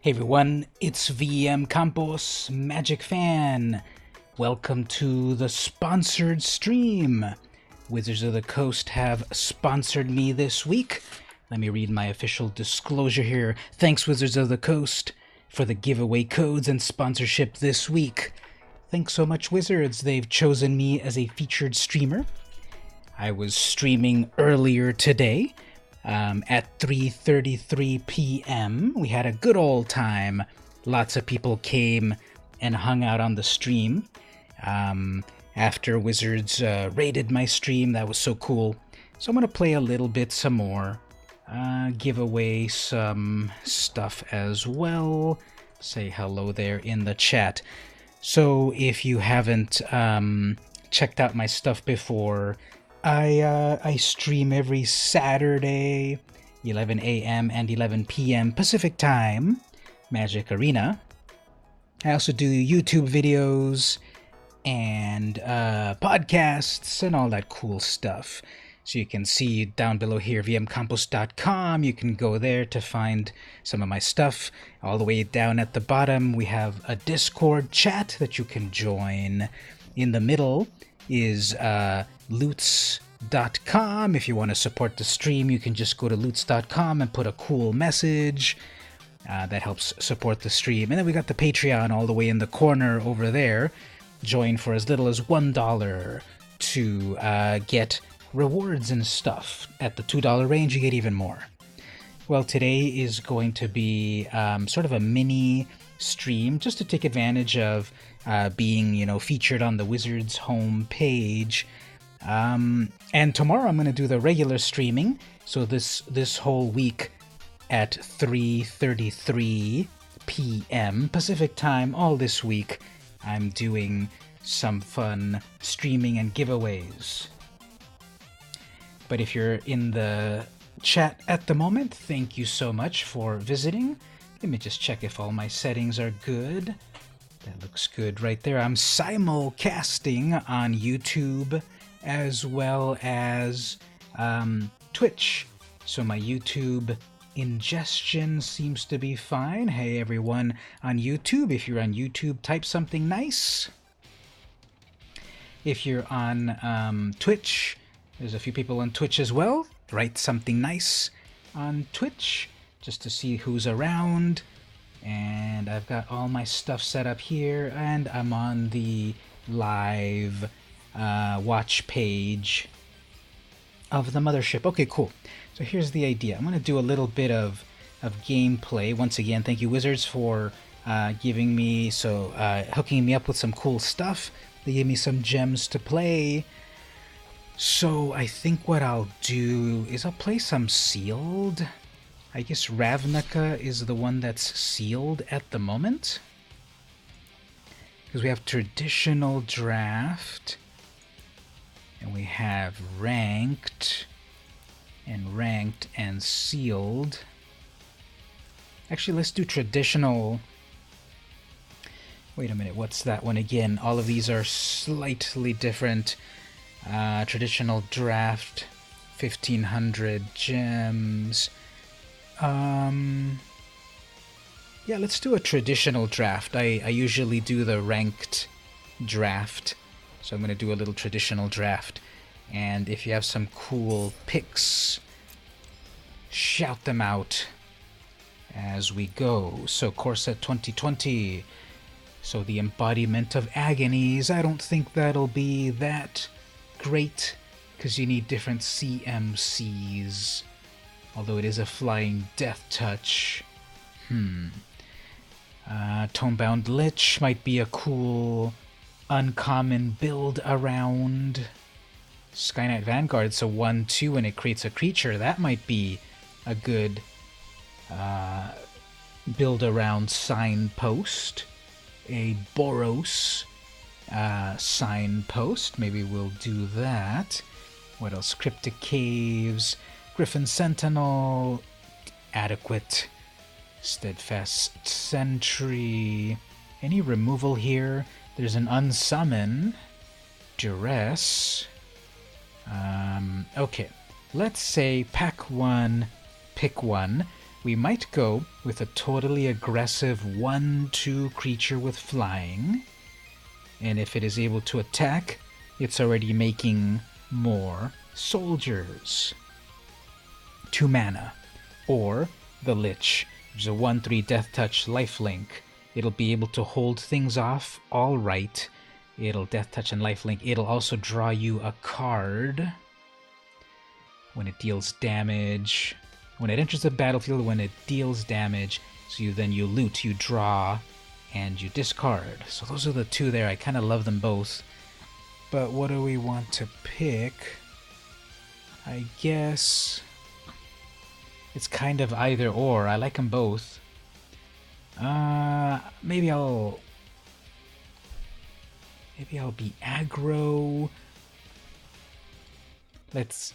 Hey everyone, it's VM Campos, Magic Fan. Welcome to the sponsored stream. Wizards of the Coast have sponsored me this week. Let me read my official disclosure here. Thanks, Wizards of the Coast, for the giveaway codes and sponsorship this week. Thanks so much, Wizards. They've chosen me as a featured streamer. I was streaming earlier today. At 3:33 p.m. We had a good old time. Lots of people came and hung out on the stream. After Wizards rated my stream, that was so cool. So I'm going to play a little bit some more. Give away some stuff as well. Say hello there in the chat. So if you haven't checked out my stuff before, I stream every Saturday, 11 a.m. and 11 p.m. Pacific Time, Magic Arena. I also do YouTube videos and podcasts and all that cool stuff. So you can see down below here, vmcampos.com. You can go there to find some of my stuff. All the way down at the bottom, we have a Discord chat that you can join. In the middle is loots.com. If you want to support the stream, you can just go to loots.com and put a cool message. That helps support the stream. And then we got the Patreon all the way in the corner over there. Join for as little as $1 to get rewards and stuff. At the $2 range, you get even more. Well, today is going to be sort of a mini stream just to take advantage of being, featured on the Wizards home page. And tomorrow I'm going to do the regular streaming. So this whole week at 3:33 p.m. Pacific Time, all this week, I'm doing some fun streaming and giveaways. But if you're in the chat at the moment, thank you so much for visiting. Let me just check if all my settings are good. That looks good right there. I'm simulcasting on YouTube as well as Twitch. So my YouTube ingestion seems to be fine. Hey everyone on YouTube, if you're on YouTube, type something nice. If you're on Twitch, there's a few people on Twitch as well. Write something nice on Twitch just to see who's around. And I've got all my stuff set up here, and I'm on the live watch page of the mothership. Okay, cool. So here's the idea. I'm going to do a little bit of gameplay. Once again, thank you, Wizards, for hooking me up with some cool stuff. They gave me some gems to play. So I think what I'll do is I'll play some sealed. I guess Ravnica is the one that's sealed at the moment. Because we have traditional draft. And we have ranked and sealed. Actually, let's do traditional. Wait a minute, what's that one again? All of these are slightly different. Traditional draft, 1500 gems. Yeah, let's do a traditional draft. I usually do the ranked draft, so I'm going to do a little traditional draft. And if you have some cool picks, shout them out as we go. So Core Set 2020. So the embodiment of agonies. I don't think that'll be that great because you need different CMCs. Although it is a flying death touch. Tomebound Lich might be a cool uncommon build around. Skyknight Vanguard's a 1/2 and it creates a creature. That might be a good build around Signpost. A Boros Signpost. Maybe we'll do that. What else? Cryptic Caves. Griffin Sentinel, adequate. Steadfast Sentry. Any removal here? There's an unsummon. Duress. Okay, let's say pack one, pick one. We might go with a totally aggressive 1/2 creature with flying. And if it is able to attack, it's already making more soldiers. 2 mana. Or the Lich. There's a 1/3 Death Touch lifelink. It'll be able to hold things off all right. It'll Death Touch and lifelink. It'll also draw you a card when it deals damage. When it enters the battlefield, when it deals damage, so you loot, you draw, and you discard. So those are the 2 there. I kind of love them both. But what do we want to pick? I guess it's kind of either or. I like them both. Maybe I'll be aggro. Let's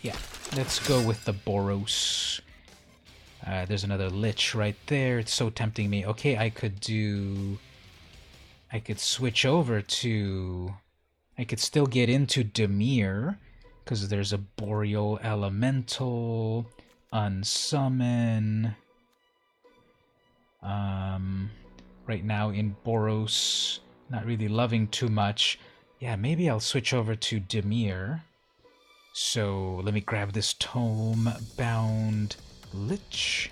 go with the Boros. There's another Lich right there. It's so tempting me. Okay, I could switch over to... I could still get into Dimir, because there's a Boreal Elemental, Unsummon. Right now in Boros, not really loving too much. Yeah, maybe I'll switch over to Dimir. So let me grab this Tome-bound Lich.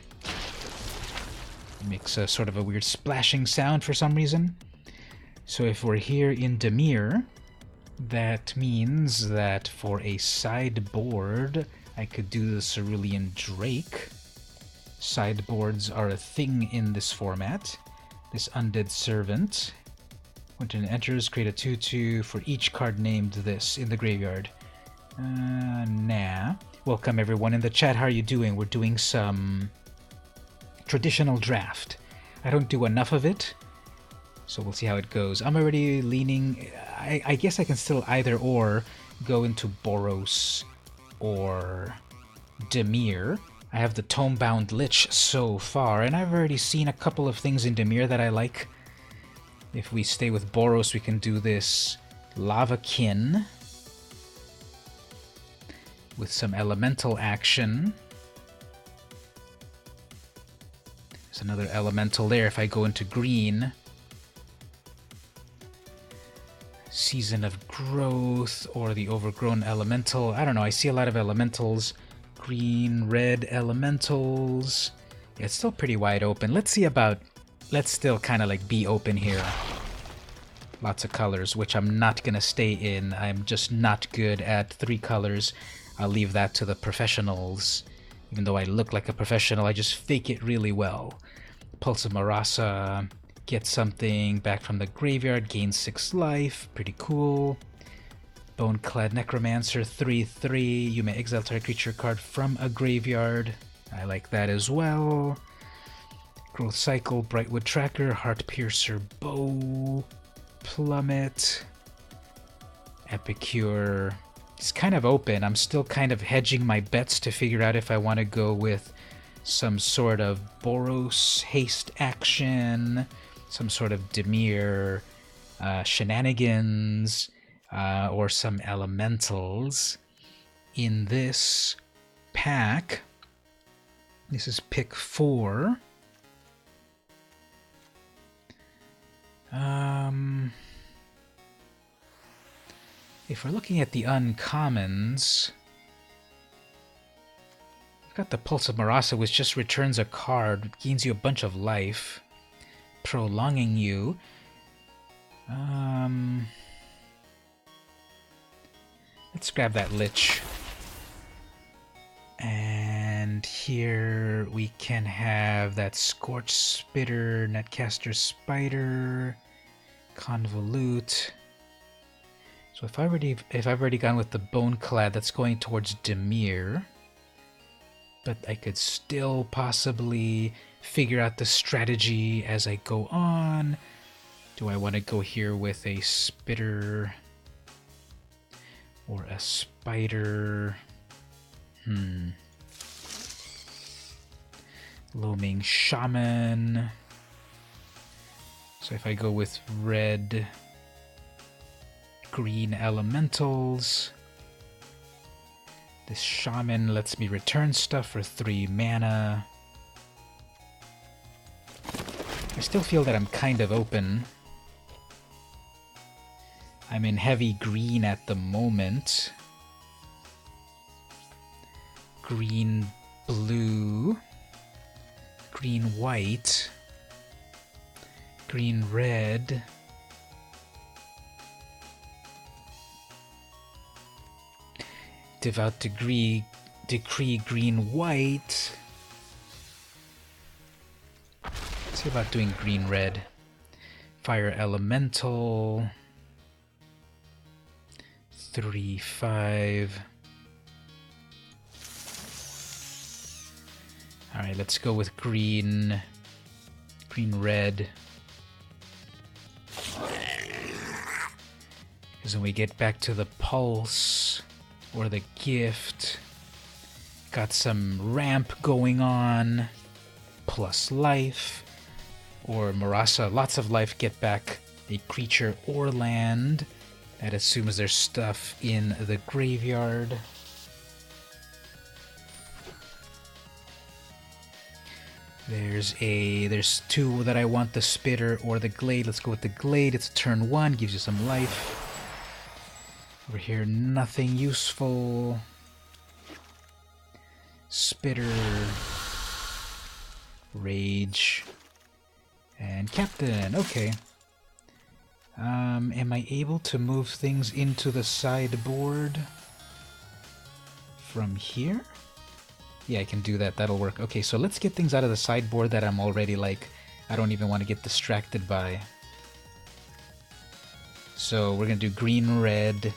It makes a sort of a weird splashing sound for some reason. So if we're here in Dimir, that means that for a sideboard, I could do the Cerulean Drake. Sideboards are a thing in this format. This Undead Servant. When it enters, create a 2/2 for each card named this in the graveyard. Nah. Welcome everyone in the chat. How are you doing? We're doing some traditional draft. I don't do enough of it, so we'll see how it goes. I'm already leaning... I guess I can still either or go into Boros or Dimir. I have the Tome-bound Lich so far, and I've already seen a couple of things in Dimir that I like. If we stay with Boros, we can do this Lavakin with some elemental action. There's another elemental there. If I go into green, Season of Growth or the Overgrown Elemental. I don't know, I see a lot of elementals. Green, red elementals. Yeah, it's still pretty wide open. Let's still kind of like be open here. Lots of colors, which I'm not gonna stay in. I'm just not good at 3 colors. I'll leave that to the professionals. Even though I look like a professional, I just fake it really well. Pulse of Marasa. Get something back from the graveyard, gain 6 life, pretty cool. Boneclad Necromancer, 3/3. You may exile target creature card from a graveyard. I like that as well. Growth Cycle, Brightwood Tracker, Heart Piercer Bow, Plummet, Epicure. It's kind of open. I'm still kind of hedging my bets to figure out if I want to go with some sort of Boros haste action, some sort of Dimir shenanigans, or some elementals. In this pack, this is pick 4. If we're looking at the uncommons, we've got the Pulse of Marasa, which just returns a card, gains you a bunch of life, prolonging you. Let's grab that Lich. And here we can have that Scorch Spitter, Netcaster Spider, Convolute. So if I've already gone with the Boneclad, that's going towards Dimir. But I could still possibly figure out the strategy as I go on. Do I want to go here with a Spitter or a Spider? Loaming Shaman. So if I go with red, green elementals, this Shaman lets me return stuff for 3 mana. I still feel that I'm kind of open. I'm in heavy green at the moment. Green, blue. Green, white. Green, red. Devout decree green, white. Let's see about doing green, red. Fire elemental. 3, 5. Alright, let's go with green. Green, red. Because when we get back to the pulse or the gift, got some ramp going on, plus life. Or Murasa, lots of life, get back a creature or land. That assumes there's stuff in the graveyard. There's two that I want, the Spitter or the Glade. Let's go with the Glade. It's turn 1, gives you some life. Over here, nothing useful. Spitter. Rage. And Captain, okay. Am I able to move things into the sideboard from here? Yeah, I can do that. That'll work. Okay, so let's get things out of the sideboard that I'm already, like, I don't even want to get distracted by. So we're going to do green, red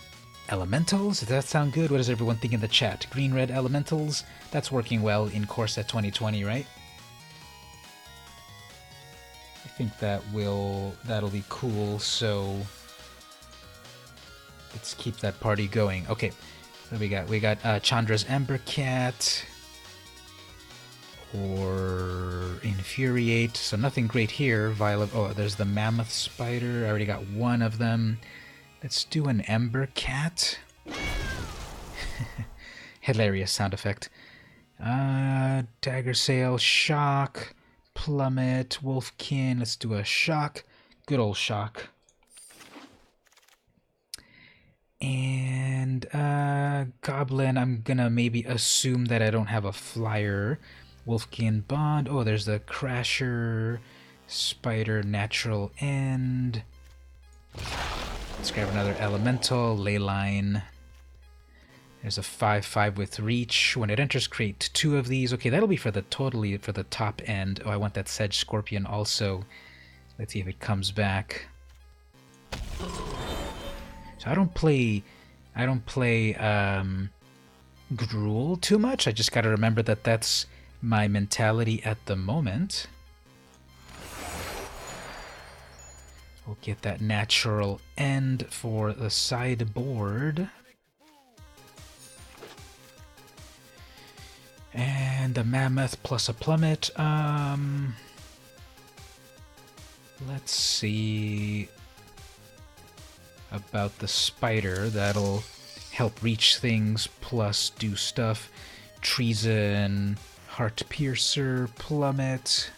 elementals. Does that sound good? What does everyone think in the chat? Green, red elementals? That's working well in Core Set 2020, right? I think that'll be cool, so let's keep that party going. Okay, what do we got? We got Chandra's Embercat or Infuriate, so nothing great here. Violet, oh, there's the Mammoth Spider. I already got one of them. Let's do an Embercat. Hilarious sound effect. Dagger Sail, Shock, Plummet, Wolfkin. Let's do a Shock. Good old Shock. And Goblin, I'm gonna maybe assume that I don't have a flyer. Wolfkin Bond. Oh, there's the Crasher. Spider, Natural End. Let's grab another Elemental. Leyline. There's a 5/5 with Reach. When it enters, create 2 of these. Okay, that'll be for the top end. Oh, I want that Sedge Scorpion also. Let's see if it comes back. So I don't play Gruul too much. I just gotta remember that that's my mentality at the moment. We'll get that Natural End for the sideboard. And a Mammoth plus a Plummet. Let's see about the Spider. That'll help reach things plus do stuff. Treason, Heart Piercer, Plummet.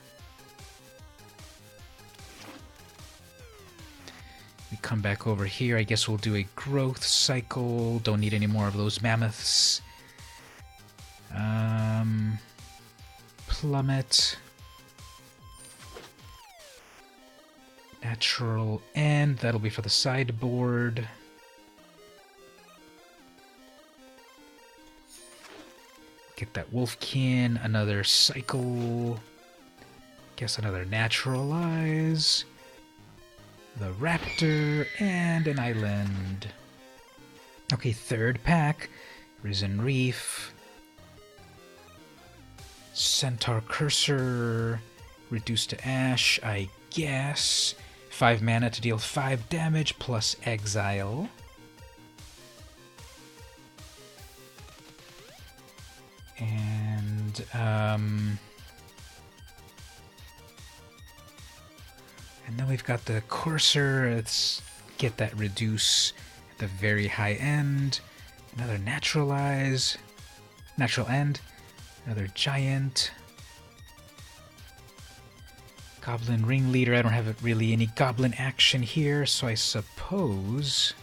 We come back over here. I guess we'll do a Growth Cycle. Don't need any more of those Mammoths. Plummet. Natural End. That'll be for the sideboard. Get that Wolfkin. Another Cycle. Guess another Naturalize. The Raptor. And an Island. Okay, third pack. Risen Reef. Centaur Cursor. Reduced to Ash, I guess. 5 mana to deal 5 damage plus Exile. And then we've got the Courser. Let's get that reduce at the very high end. Another Naturalize. Natural End. Another Giant. Goblin Ringleader. I don't have really any goblin action here, so I suppose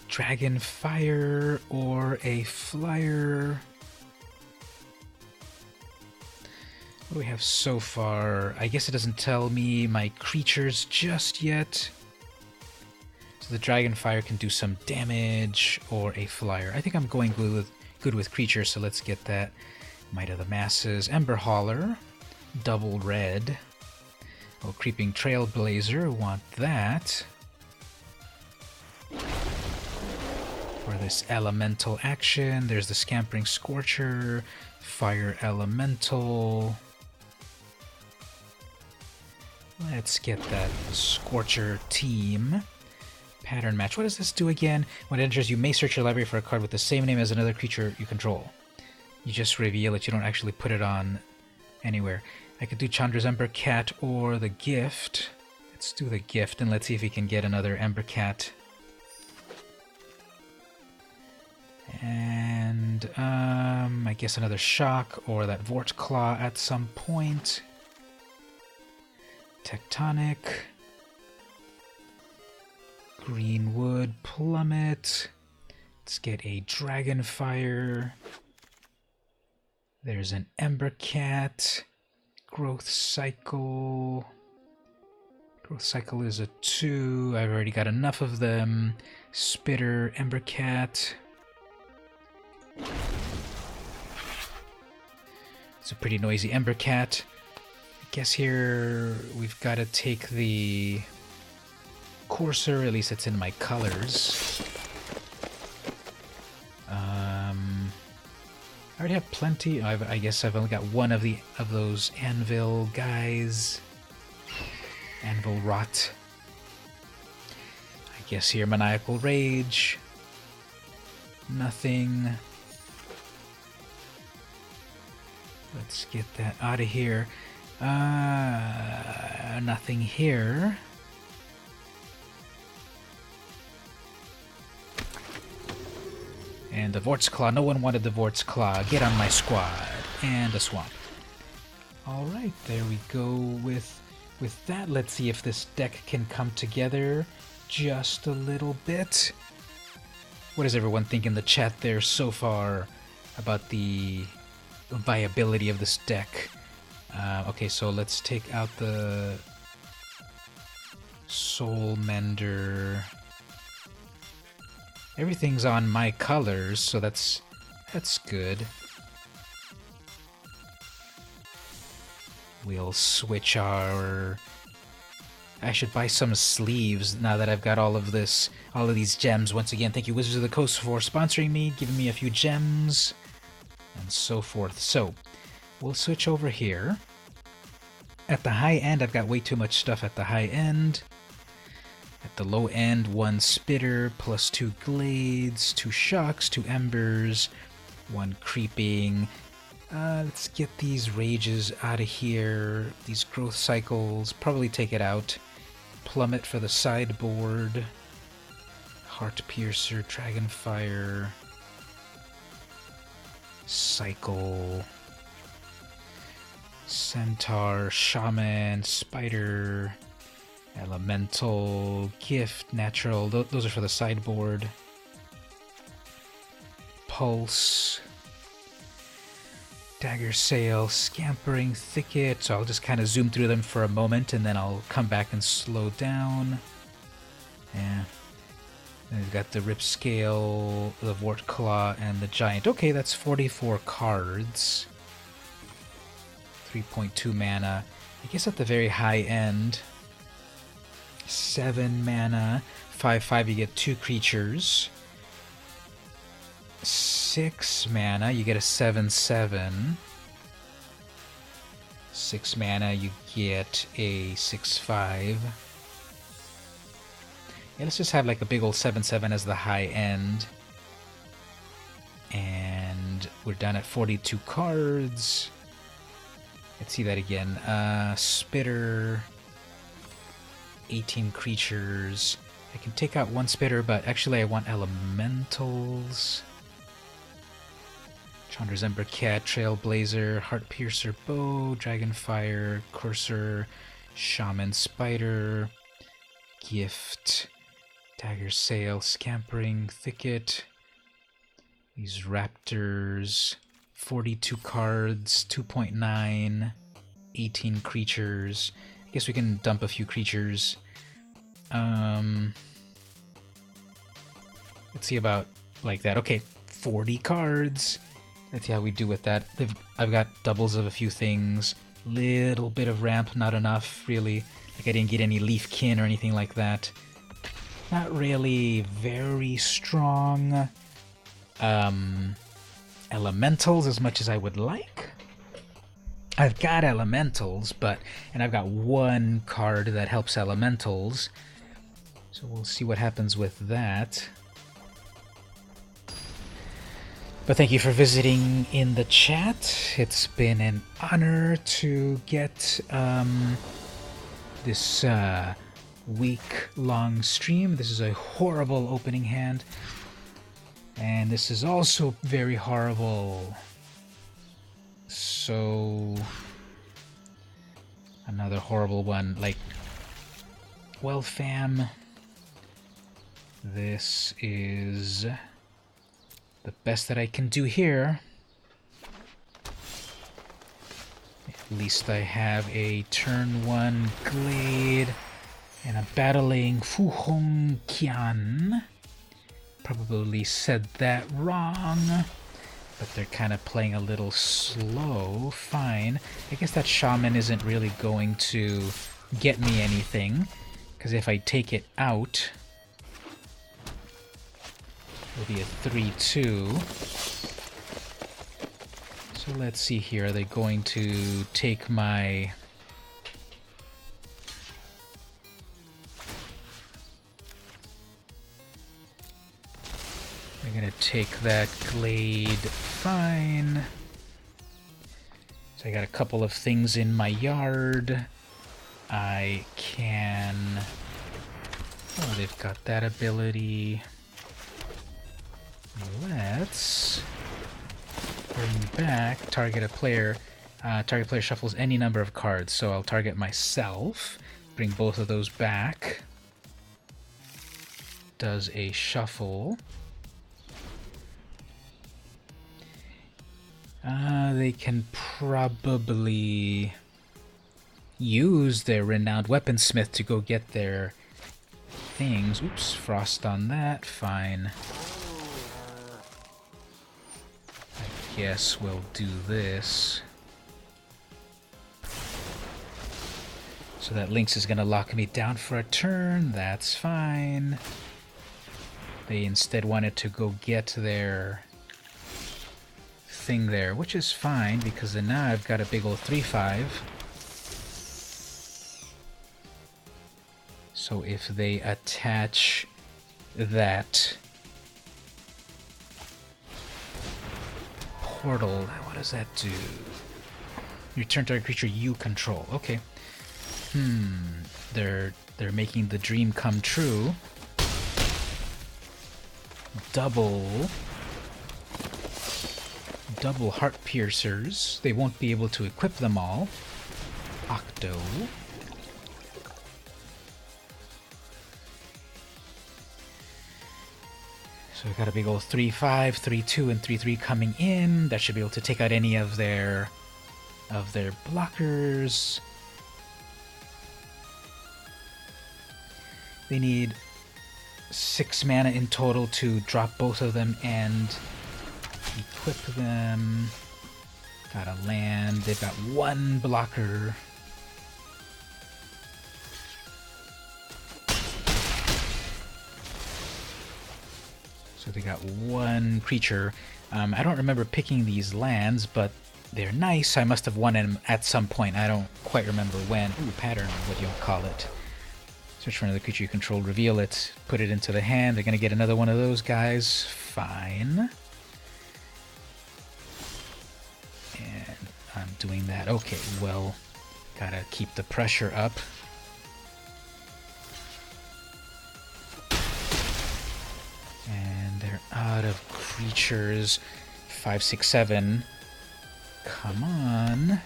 Dragon Fire or a Flyer. What do we have so far? I guess it doesn't tell me my creatures just yet. So the Dragon Fire can do some damage, or a Flyer. I think I'm going good with creatures, so let's get that. Might of the Masses. Ember Hauler. Double red. Oh, Creeping Trailblazer. Want that. For this elemental action, there's the Scampering Scorcher. Fire Elemental. Let's get that Scorcher team. Pattern match. What does this do again? When it enters, you may search your library for a card with the same name as another creature you control. You just reveal it, you don't actually put it on anywhere. I could do Chandra's Ember Cat or the Gift. Let's do the Gift and let's see if we can get another Ember Cat. And I guess another Shock or that Vort Claw at some point. Tectonic. Greenwood Plummet. Let's get a Dragonfire. There's an Ember Cat. Growth Cycle. Growth Cycle is a 2. I've already got enough of them. Spitter, Ember Cat. It's a pretty noisy Ember Cat. I guess here we've got to take the Courser, at least it's in my colors. I already have plenty. I guess I've only got one of those Anvil guys. Anvil Rot. I guess here Maniacal Rage. Nothing. Let's get that out of here. Nothing here. And the Vort's Claw. No one wanted the Vort's Claw. Get on my squad. And a Swamp. Alright, there we go with that. Let's see if this deck can come together just a little bit. What does everyone think in the chat there so far about the viability of this deck? Okay, so let's take out the Soul Mender. Everything's on my colors, so that's good. We'll switch our... I should buy some sleeves now that I've got all of these gems. Once again, thank you Wizards of the Coast for sponsoring me, giving me a few gems, and so forth. So, we'll switch over here. At the high end, I've got way too much stuff at the high end. At the low end, 1 Spitter, plus 2 Glades, 2 Shocks, 2 Embers, 1 Creeping. Let's get these Rages out of here. These Growth Cycles, probably take it out. Plummet for the sideboard. Heart Piercer, Dragonfire. Cycle. Centaur, Shaman, Spider... Elemental, Gift, Natural, those are for the sideboard. Pulse, Dagger Sail, Scampering Thicket, so I'll just kind of zoom through them for a moment and then I'll come back and slow down. Yeah. And we've got the Rip Scale, the Vort Claw, and the Giant. Okay, that's 44 cards. 3.2 mana. I guess at the very high end... 7 mana, 5/5 you get 2 creatures. 6 mana, you get a 7/7. 6 mana, you get a 6/5. Yeah, let's just have like a big old 7/7 as the high end. And we're done at 42 cards. Let's see that again. Spitter... 18 creatures. I can take out 1 Spitter, but actually I want Elementals. Chandra's Ember Cat, Trailblazer, Heart Piercer Bow, Dragonfire, Courser, Shaman Spider, Gift, Dagger Sail, Scampering Thicket. These Raptors, 42 cards, 2.9, 18 creatures. I guess we can dump a few creatures. Let's see about like that. Okay, 40 cards. Let's see how we do with that. I've got doubles of a few things. Little bit of ramp, not enough, really. Like I didn't get any Leafkin or anything like that. Not really very strong elementals as much as I would like. I've got elementals, and I've got one card that helps elementals. So we'll see what happens with that. But thank you for visiting in the chat. It's been an honor to get this week-long stream. This is a horrible opening hand. And this is also very horrible. So... another horrible one. Like, well, fam, this is the best that I can do here. At least I have a turn 1 Glade and a battling Fu Hong Qian. Probably said that wrong, but they're kind of playing a little slow. Fine. I guess that Shaman isn't really going to get me anything, because if I take it out, it'll be a 3-2. So let's see here. Are they going to take my... They're going to take that Glade. Fine. So I got a couple of things in my yard. I can... oh, they've got that ability. Let's bring back target a player. Target player shuffles any number of cards, so I'll target myself. Bring both of those back. Does a shuffle. They can probably use their Renowned Weaponsmith to go get their things. Oops, frost on that. Fine. I guess we'll do this. So that Lynx is going to lock me down for a turn. That's fine. They instead wanted to go get their thing there, which is fine, because then now I've got a big old 3-5. So if they attach that portal, what does that do? Return target creature you control. Okay. They're making the dream come true. Double Heart Piercers. They won't be able to equip them all. Octo. So we got a big old 3-5, 3-2, and 3-3 coming in. That should be able to take out any of their blockers. They need 6 mana in total to drop both of them and equip them. Got a land. They've got 1 blocker. So they got 1 creature. I don't remember picking these lands, but they're nice. I must have won them at some point. I don't quite remember when. Ooh, pattern, what do you call it? Search for another creature you control, reveal it, put it into the hand. They're going to get another one of those guys. Fine. And I'm doing that. Okay, well, gotta keep the pressure up. And they're out of creatures. 5, 6, 7. Come on.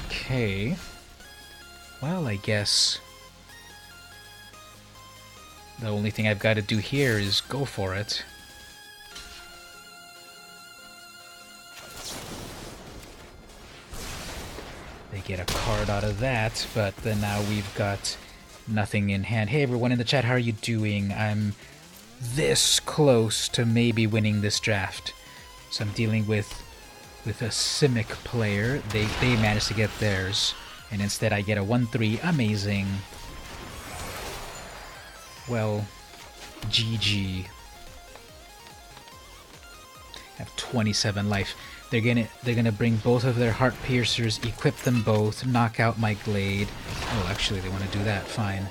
Okay. Well, I guess the only thing I've got to do here is go for it. They get a card out of that, but then now we've got nothing in hand. Hey everyone in the chat, how are you doing? I'm this close to maybe winning this draft. So I'm dealing with a Simic player. They managed to get theirs, and instead I get a 1-3. Amazing. Well, GG. I have 27 life. They're gonna bring both of their heart piercers, equip them both, knock out my glade. Oh, actually, they want to do that. Fine.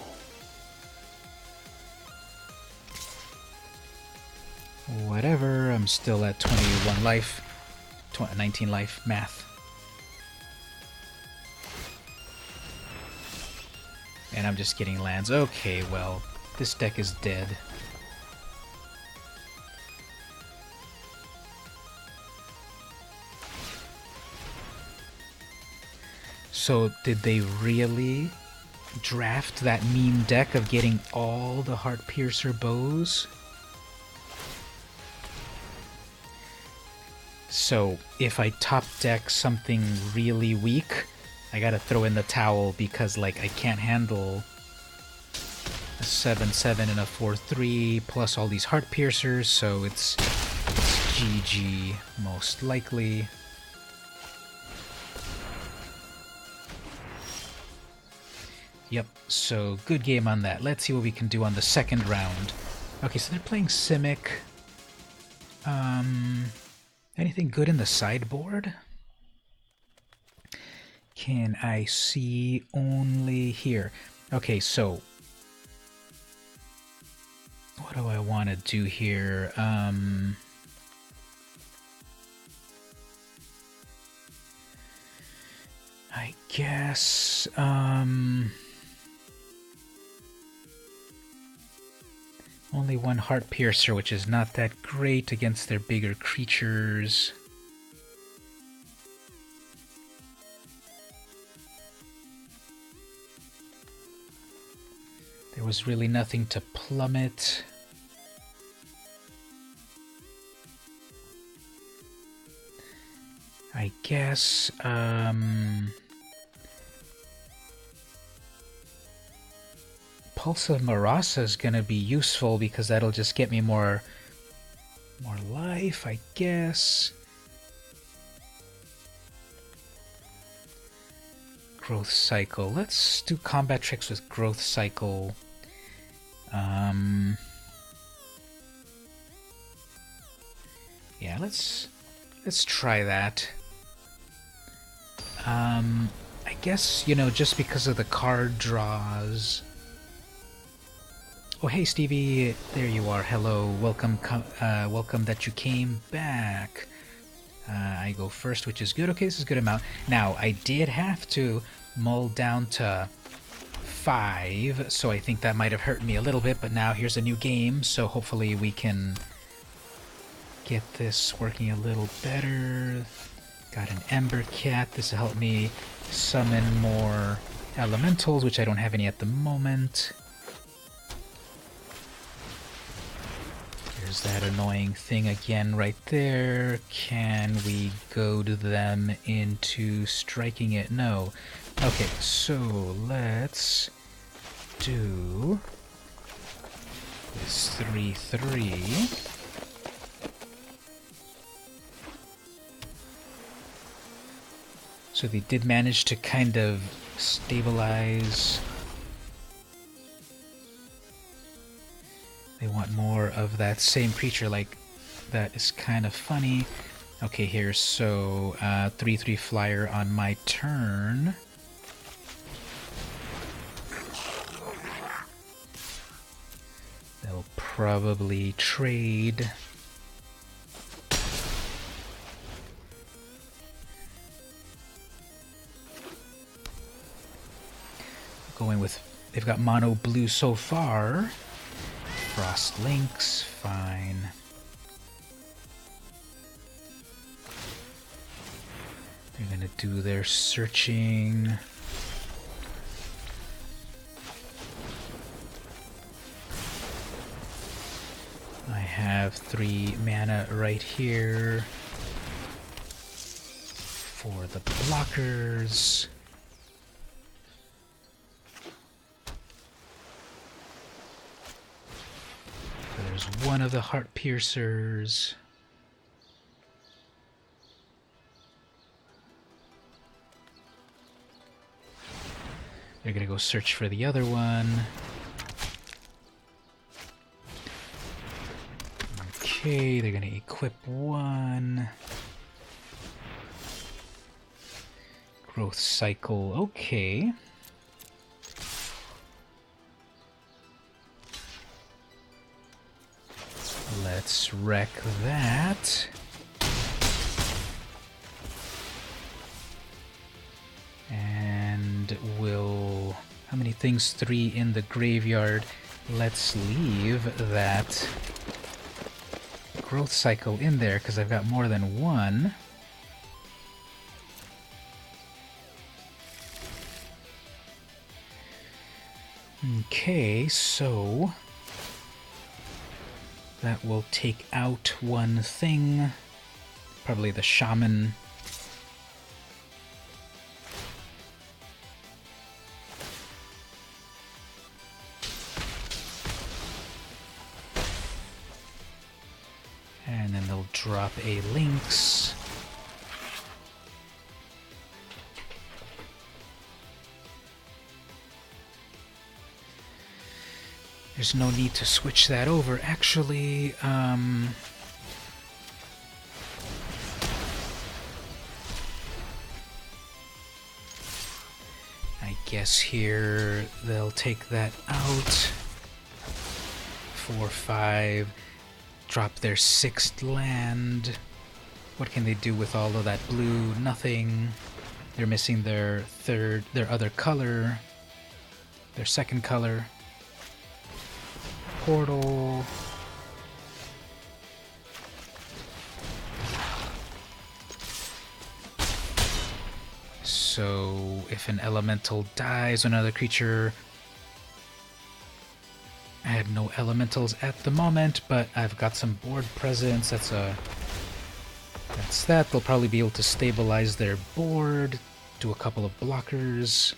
Whatever. I'm still at 21 life, 19 life. Math. And I'm just getting lands. Okay, well, this deck is dead. So did they really draft that meme deck of getting all the Heart Piercer bows? So if I top deck something really weak, I gotta throw in the towel because, like, I can't handle a 7-7 and a 4-3 plus all these Heart Piercers, so it's GG most likely. Yep, so good game on that. Let's see what we can do on the second round. Okay, so they're playing Simic. Anything good in the sideboard? Can I see only here? Okay, so what do I want to do here? I guess, only one Heart Piercer, which is not that great against their bigger creatures. There was really nothing to plummet. I guess, Pulse of Marasa is gonna be useful because that'll just get me more life, I guess. Growth Cycle. Let's do Combat Tricks with Growth Cycle. Yeah, let's try that. I guess, you know, just because of the card draws. Oh, hey, Stevie. There you are. Hello. Welcome. Welcome that you came back. I go first, which is good. Okay, this is a good amount. Now, I did have to mull down to 5, so I think that might have hurt me a little bit, but now here's a new game, so hopefully we can get this working a little better. Got an Ember Cat. This will help me summon more elementals, which I don't have any at the moment. There's that annoying thing again right there. Can we goad them into striking it? No. Okay, so let's do this 3-3. So they did manage to kind of stabilize. They want more of that same creature, like, that is kind of funny. Okay, here, so 3-3 flyer on my turn. They'll probably trade. Going with, they've got mono blue so far. Frost Lynx, fine. They're gonna do their searching. I have 3 mana right here for the blockers. So there's one of the heart piercers. They're gonna go search for the other one. Okay, they're gonna equip one. Growth cycle, okay. Let's wreck that. And we'll... How many things? 3 in the graveyard. Let's leave that growth cycle in there because I've got more than one. Okay, so that will take out one thing. Probably the shaman. And then they'll drop a lynx. There's no need to switch that over. Actually, I guess here they'll take that out. 4, 5. Drop their 6th land. What can they do with all of that blue? Nothing. They're missing their other color. Their second color. Portal. So if an elemental dies, another creature... I had no elementals at the moment, but I've got some board presence. That's that. They'll probably be able to stabilize their board, do a couple of blockers.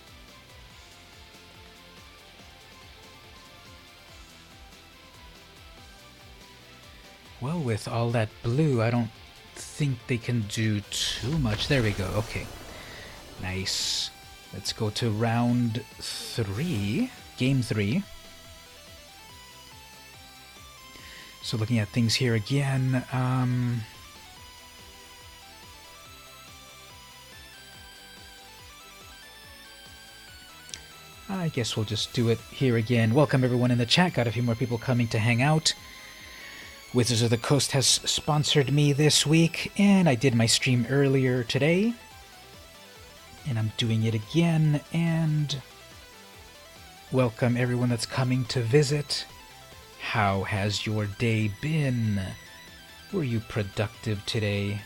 Well, with all that blue, I don't think they can do too much. There we go. Okay. Nice. Let's go to round 3. Game 3. So looking at things here again, I guess we'll just do it here again. Welcome everyone in the chat. Got a few more people coming to hang out. Wizards of the Coast has sponsored me this week, and I did my stream earlier today. And I'm doing it again, and welcome everyone that's coming to visit. How has your day been? Were you productive today?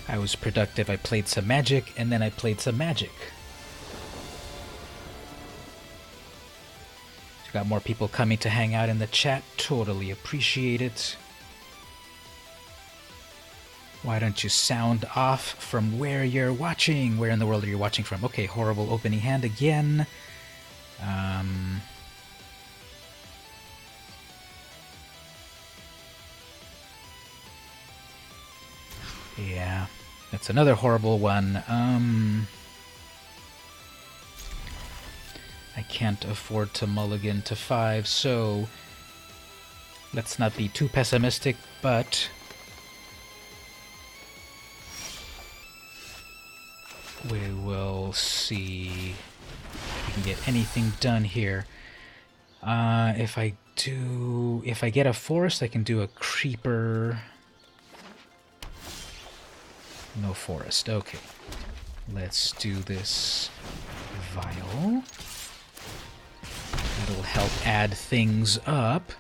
I was productive. I played some Magic, and then I played some Magic. Got more people coming to hang out in the chat. Totally appreciate it. Why don't you sound off from where you're watching? Where in the world are you watching from? Okay, horrible opening hand again. Yeah, that's another horrible one. I can't afford to mulligan to 5, so let's not be too pessimistic, but we will see if we can get anything done here. If I get a forest, I can do a creeper. No forest, okay. Let's do this vial. That'll help add things up.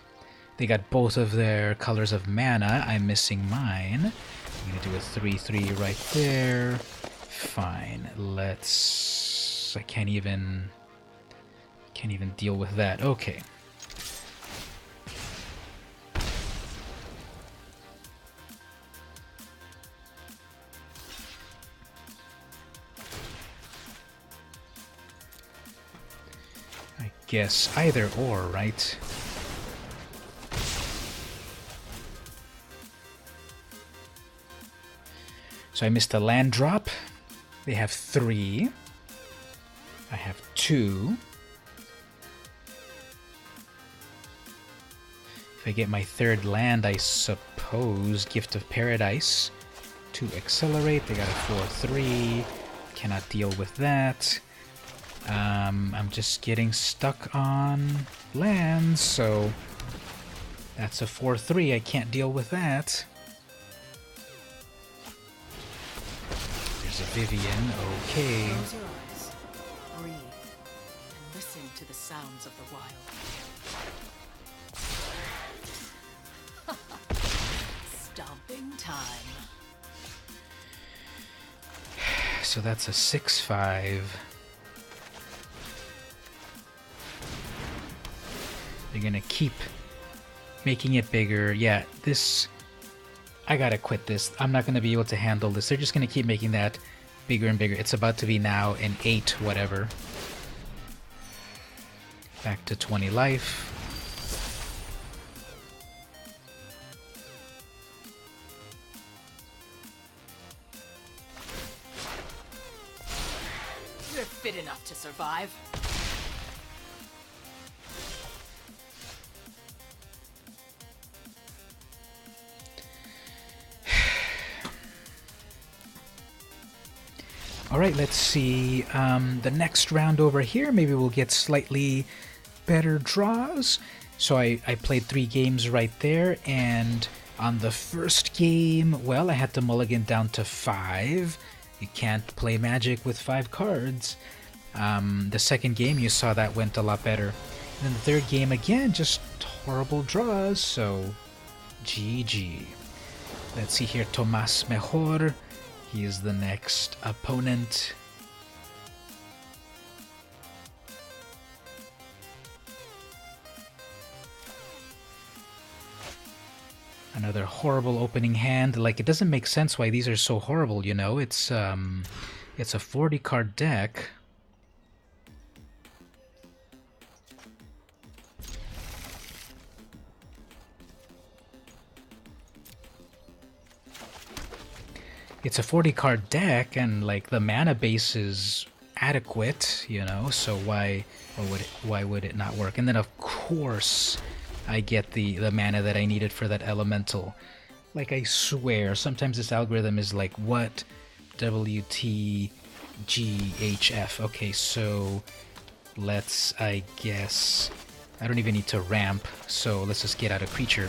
They got both of their colors of mana. I'm missing mine. I'm gonna do a 3/3 right there. Fine. Let's... I can't even deal with that. Okay. I guess either or, right? So I missed a land drop. They have 3. I have 2. If I get my 3rd land, I suppose Gift of Paradise to accelerate. They got a 4/3. Cannot deal with that. I'm just getting stuck on lands, so that's a 4/3. I can't deal with that. There's a Vivian. Okay. Close your eyes, breathe, and listen to the sounds of the wild. Stomping time. So that's a 6/5. They're gonna keep making it bigger. Yeah, this... I gotta quit this. I'm not gonna be able to handle this. They're just gonna keep making that bigger and bigger. It's about to be now an 8 whatever. Back to 20 life. You're fit enough to survive. Alright, let's see the next round over here. Maybe we'll get slightly better draws. So I played 3 games right there, and on the first game, well, I had to mulligan down to 5. You can't play Magic with 5 cards. The second game, you saw that went a lot better. And then the third game, again, just horrible draws, so GG. Let's see here, Tomas Mejor. He is the next opponent. Another horrible opening hand. Like, it doesn't make sense why these are so horrible, you know? It's a 40 card deck. It's a 40 card deck, and like the mana base is adequate, you know, so why would it not work? And then of course I get the mana that I needed for that elemental. Like, I swear, sometimes this algorithm is like, what? WTGHF. Okay, so let's, I guess, I don't even need to ramp, so let's just get out a creature.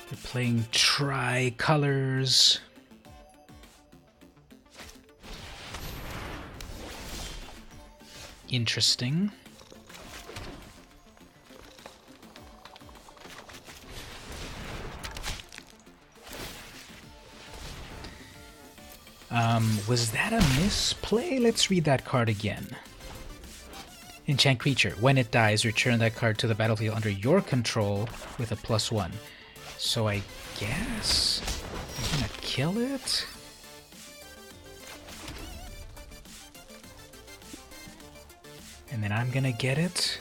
We're playing tri-colors. Interesting. Was that a misplay? Let's read that card again. Enchant creature. When it dies, return that card to the battlefield under your control with a +1. So I guess I'm gonna kill it? And then I'm gonna get it?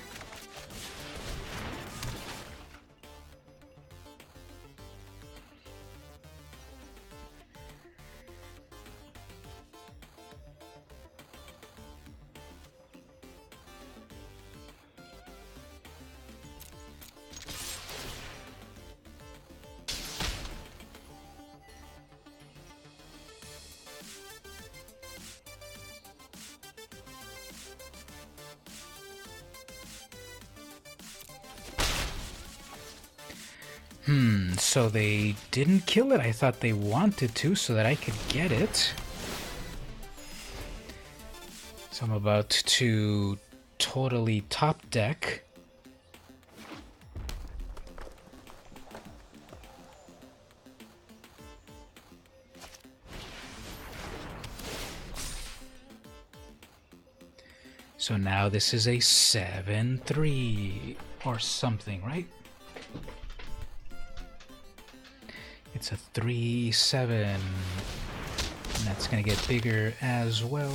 So they didn't kill it. I thought they wanted to so that I could get it. So I'm about to totally top deck. So now this is a 7-3 or something, right? It's a 3-7. And that's gonna get bigger as well.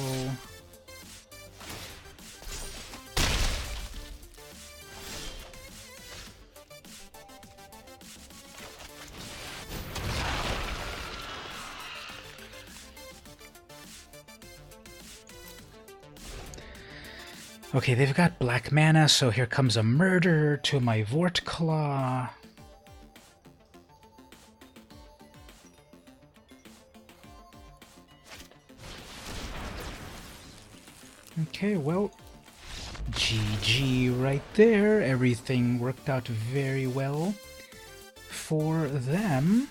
Okay, they've got black mana, so here comes a murder to my Vort Claw. Okay, well, GG right there. Everything worked out very well for them.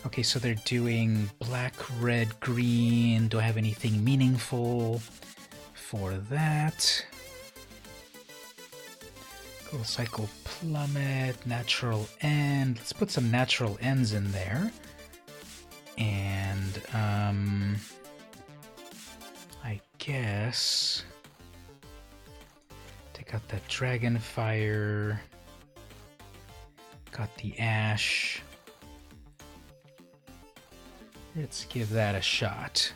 Okay, so they're doing black, red, green. Do I have anything meaningful for that? Cool Cycle Plummet, Natural End. Let's put some Natural Ends in there. And, I guess take out that Dragonfire. Got the Ash. Let's give that a shot.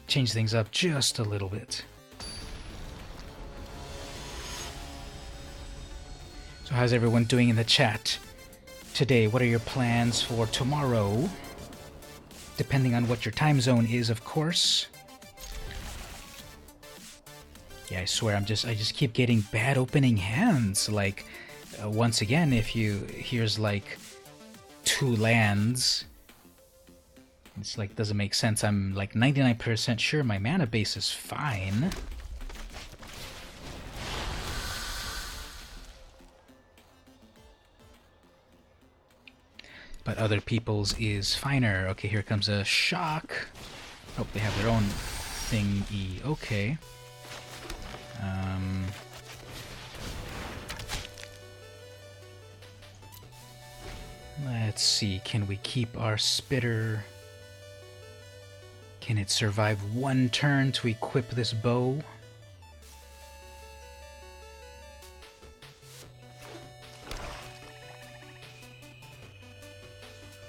Change things up just a little bit. So how's everyone doing in the chat today? What are your plans for tomorrow? Depending on what your time zone is, of course. Yeah, I swear, I just keep getting bad opening hands. Like, once again, here's like 2 lands. It's like, doesn't make sense. I'm like 99% sure my mana base is fine. But other people's is finer. Okay, here comes a shock. Oh, they have their own thingy. Okay. Let's see, can we keep our spitter? Can it survive 1 turn to equip this bow?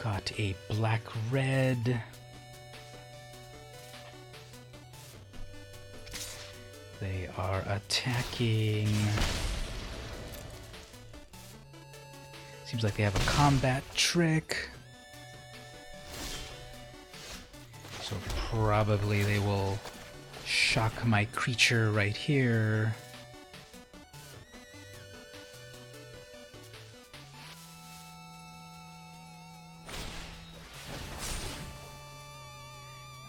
Got a black-red. They are attacking. Seems like they have a combat trick. So probably they will shock my creature right here.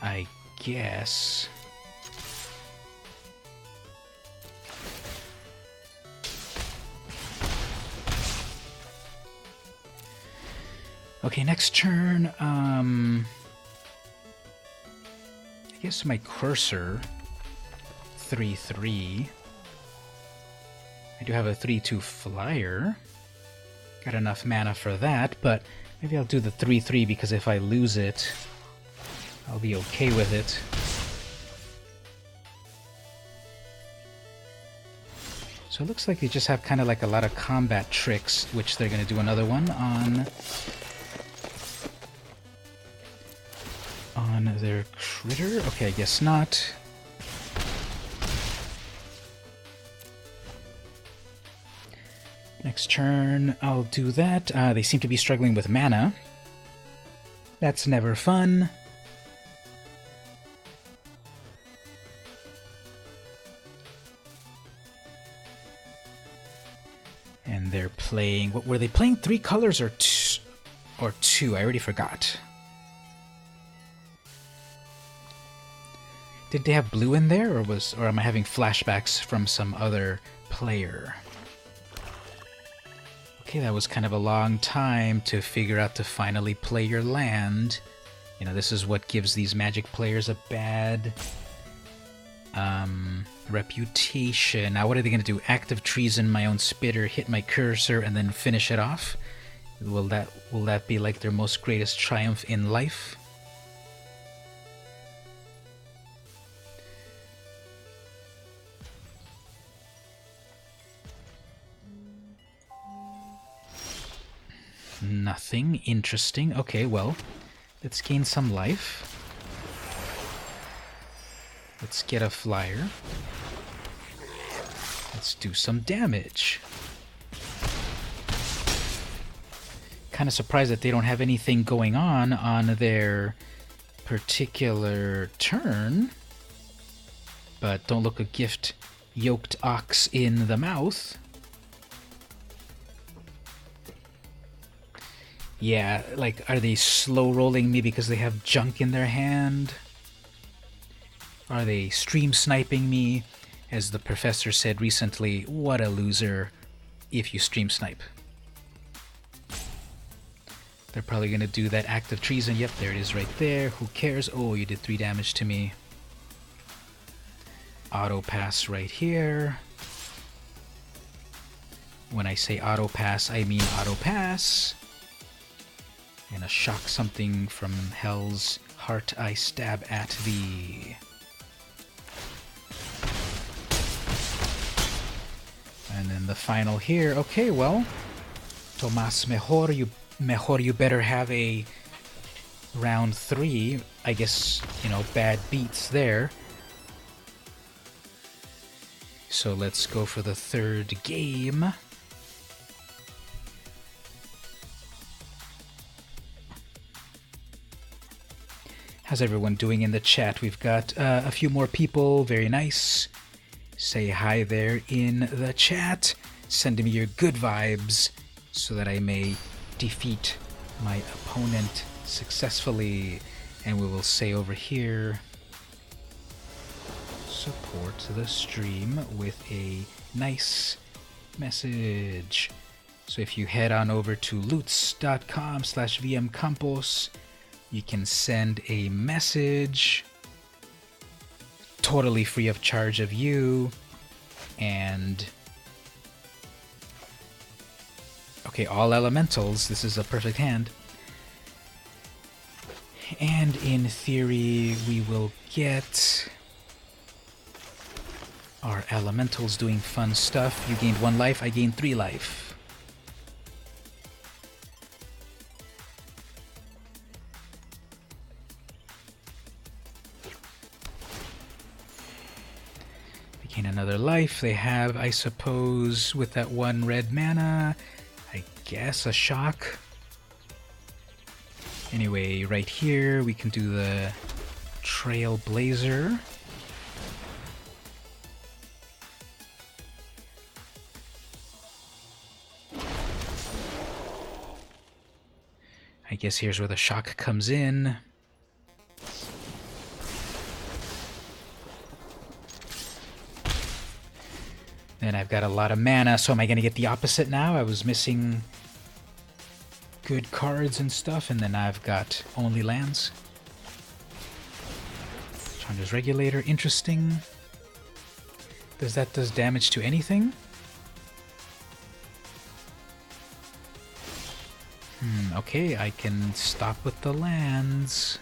I guess. Okay, next turn, I guess my cursor, 3/3. I do have a 3/2 flyer. Got enough mana for that, but maybe I'll do the 3/3 because if I lose it, I'll be okay with it. So it looks like they just have kind of like a lot of combat tricks, which they're going to do another one on their critter? Okay, I guess not. Next turn, I'll do that. They seem to be struggling with mana. That's never fun. And they're playing... What were they playing? 3 colors or 2? Or 2? I already forgot. Did they have blue in there, or am I having flashbacks from some other player? Okay, that was kind of a long time to figure out to finally play your land. You know, this is what gives these Magic players a bad Reputation. Now what are they going to do? Act of treason, my own spitter, hit my cursor, and then finish it off? Will that be like their most greatest triumph in life? Nothing interesting. Okay, well, let's gain some life. Let's get a flyer. Let's do some damage. Kind of surprised that they don't have anything going on their particular turn. But don't look a gift yoked ox in the mouth. Yeah, like, are they slow rolling me because they have junk in their hand? Are they stream sniping me? As the professor said recently, what a loser if you stream snipe. They're probably going to do that act of treason. Yep, there it is right there. Who cares? Oh, you did 3 damage to me. Auto pass right here. When I say auto pass, I mean auto pass. And a shock something from hell's heart I stab at thee. And then the final here. Okay, well, Tomas, mejor you better have a round 3. I guess, you know, bad beats there. So let's go for the 3rd game. How's everyone doing in the chat? We've got a few more people. Very nice. Say hi there in the chat. Send me your good vibes so that I may defeat my opponent successfully. And we will say over here, support the stream with a nice message. So if you head on over to lutz.com/vmcampos, you can send a message totally free of charge of you. And okay, all elementals. This is a perfect hand. And in theory, we will get our elementals doing fun stuff. You gained 1 life, I gained 3 life. Gain another life. They have, I suppose, with that 1 red mana, I guess a shock. Anyway, right here we can do the Trailblazer. I guess here's where the shock comes in. And I've got a lot of mana, so am I going to get the opposite now? I was missing good cards and stuff, and then I've got only lands. Chandra's Regulator, interesting. Does that does damage to anything? Okay, I can stop with the lands.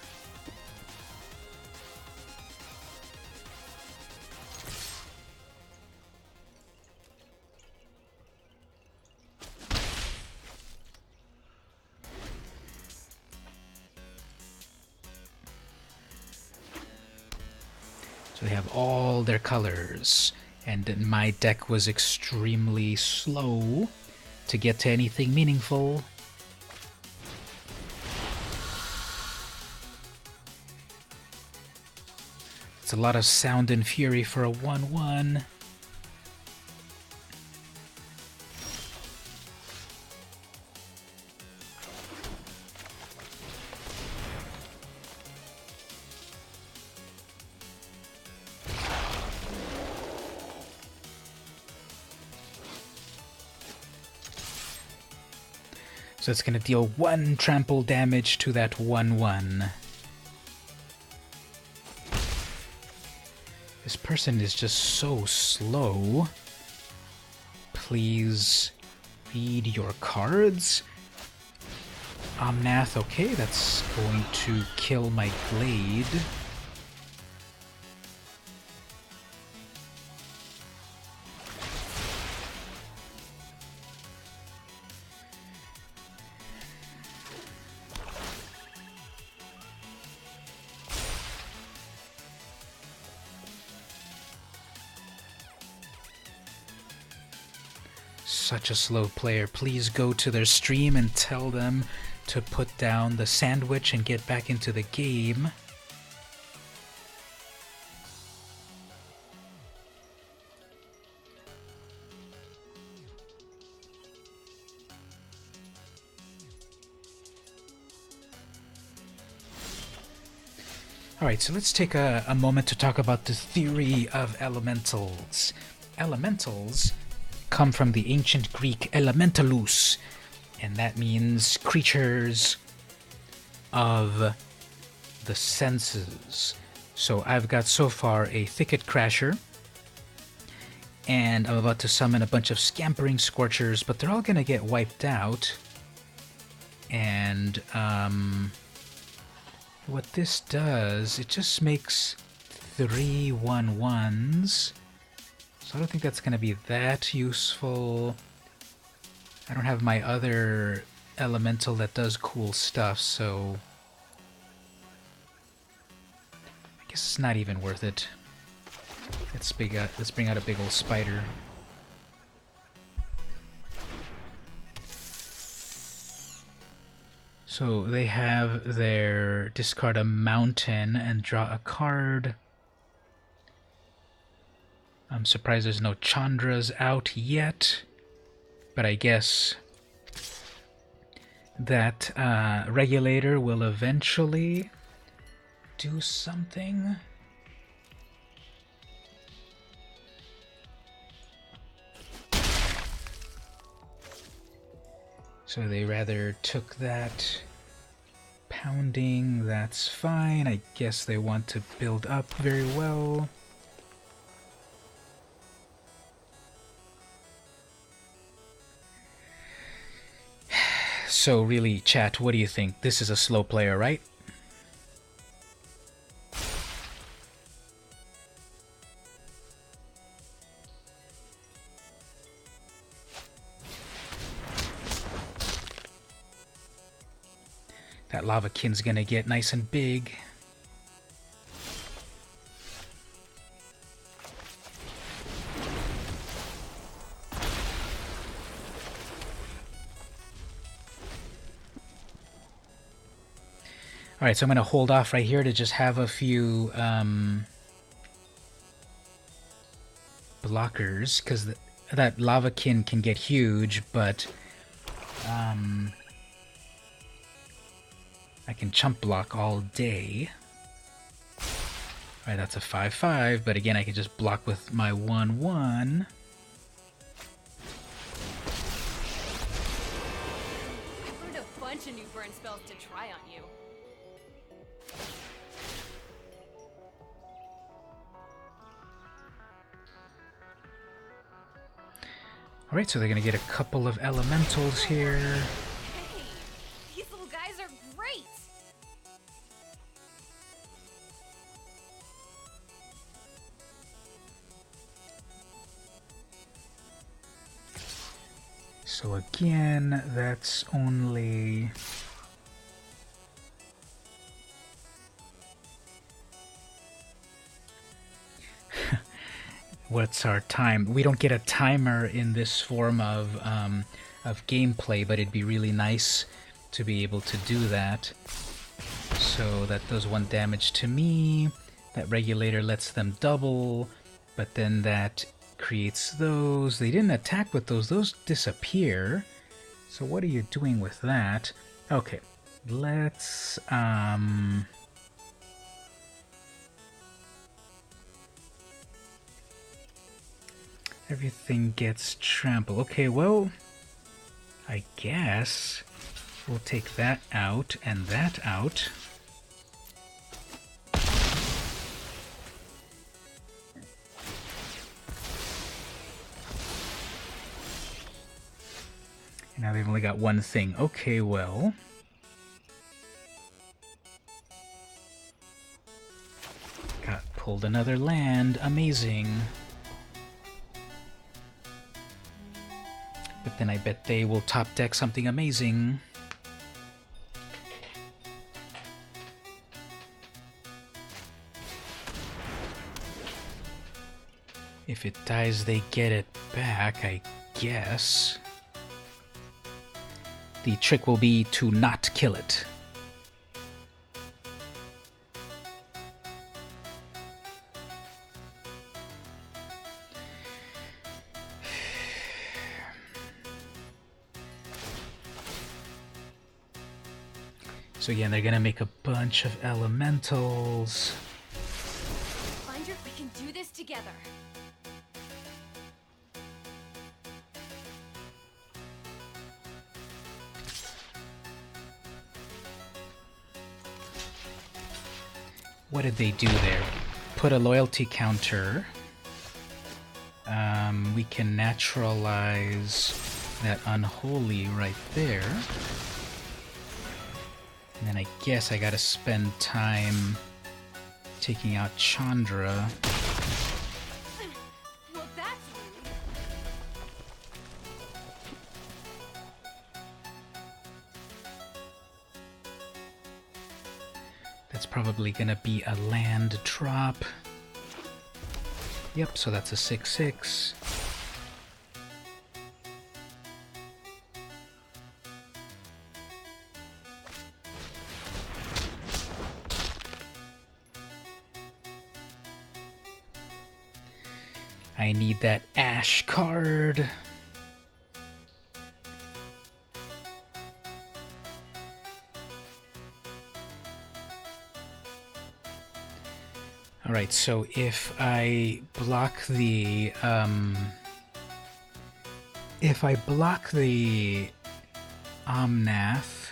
So they have all their colors, and my deck was extremely slow to get to anything meaningful. It's a lot of sound and fury for a 1/1. So it's going to deal 1 trample damage to that 1/1. This person is just so slow. Please read your cards. Omnath, okay, that's going to kill my Glade. Such a slow player. Please go to their stream and tell them to put down the sandwich and get back into the game. Alright, so let's take a moment to talk about the theory of elementals. Elementals come from the ancient Greek elementalus, and that means creatures of the senses. So I've got so far a Thicket Crasher, and I'm about to summon a bunch of Scampering Scorchers, but they're all gonna get wiped out. And what this does, it just makes 3 1/1s. So I don't think that's going to be that useful. I don't have my other elemental that does cool stuff, so I guess it's not even worth it. Let's bring out a big old spider. So they have their discard a mountain and draw a card. I'm surprised there's no Chandras out yet, but I guess that Regulator will eventually do something. So they rather took that pounding, that's fine. I guess they want to build up very well. So really, chat, what do you think? This is a slow player, right? That Lavakin's gonna get nice and big. Alright, so I'm going to hold off right here to just have a few blockers, because that Lavakin can get huge, but I can chump block all day. Alright, that's a 5/5, but again I can just block with my 1/1. I've learned a bunch of new burn spells to try on you. Alright, so they're gonna get a couple of elementals here. Hey, these little guys are great! So again, that's only... What's our time? We don't get a timer in this form of gameplay, but it'd be really nice to be able to do that. So that does 1 damage to me. That Regulator lets them double, but then that creates those. They didn't attack with those. Those disappear. So what are you doing with that? Okay, let's... Everything gets trampled. Okay, well, I guess we'll take that out and that out. Now they've only got one thing. Okay, well. Pulled another land. Amazing. But then I bet they will top deck something amazing. If it dies, they get it back, I guess. The trick will be to not kill it. So again, they're gonna make a bunch of elementals. Binder, we can do this together. What did they do there? Put a loyalty counter. We can naturalize that unholy right there. And then I guess I gotta spend time taking out Chandra. Well, that's rude. That's probably gonna be a land drop. Yep, so that's a 6/6. I need that Ash card. Alright, so if I block the, if I block the Omnath,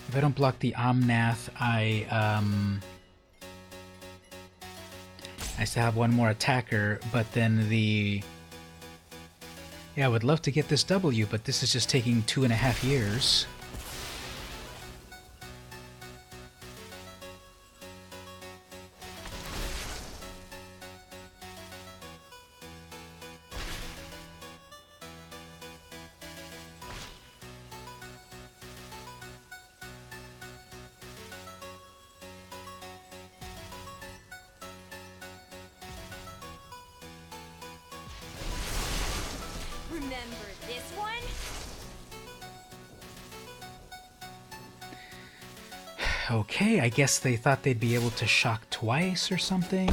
if I don't block the Omnath, I still have one more attacker, but then the... Yeah, I would love to get this W, but this is just taking 2.5 years. Remember this one? Okay, I guess they thought they'd be able to shock twice or something.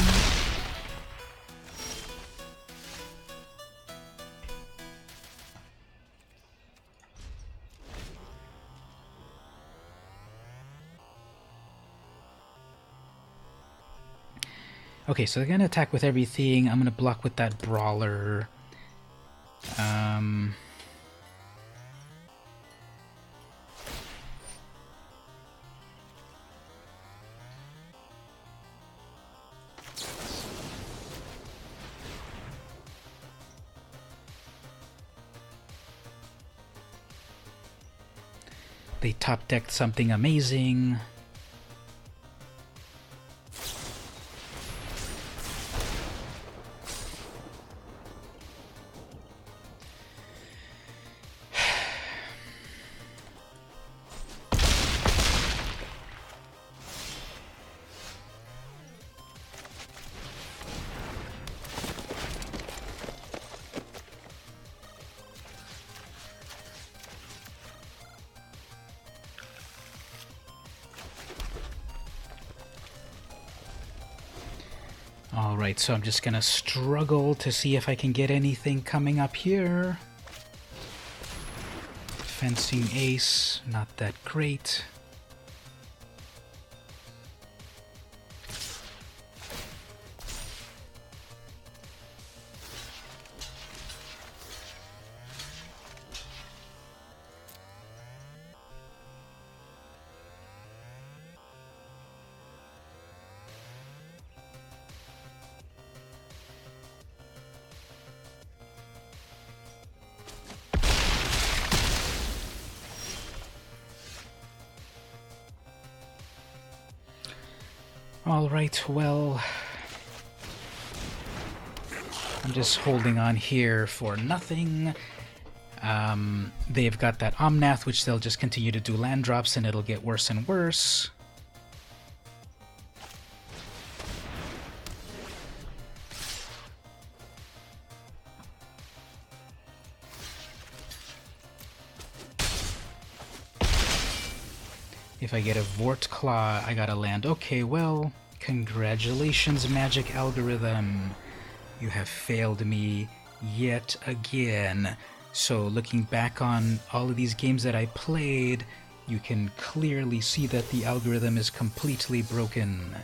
Okay, so they're gonna attack with everything. I'm gonna block with that brawler. They top decked something amazing. Alright, so I'm just gonna struggle to see if I can get anything coming up here. Fencing ace, not that great. Alright, well, I'm just holding on here for nothing. They've got that Omnath, which they'll just continue to do land drops, and it'll get worse and worse. If I get a Vort Claw, I gotta land. Okay, well, congratulations, Magic Algorithm. You have failed me yet again. So looking back on all of these games that I played, you can clearly see that the algorithm is completely broken.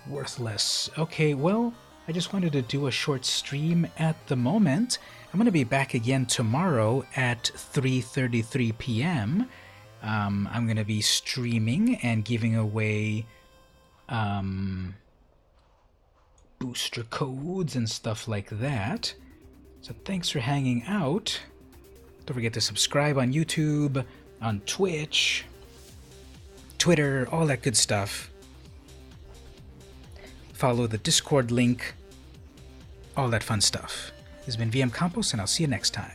Worthless. Okay, well, I just wanted to do a short stream at the moment. I'm going to be back again tomorrow at 3:33 p.m. I'm going to be streaming and giving away booster codes and stuff like that. So thanks for hanging out. Don't forget to subscribe on YouTube, on Twitch, Twitter, all that good stuff. Follow the Discord link, all that fun stuff. This has been VM Campos, and I'll see you next time.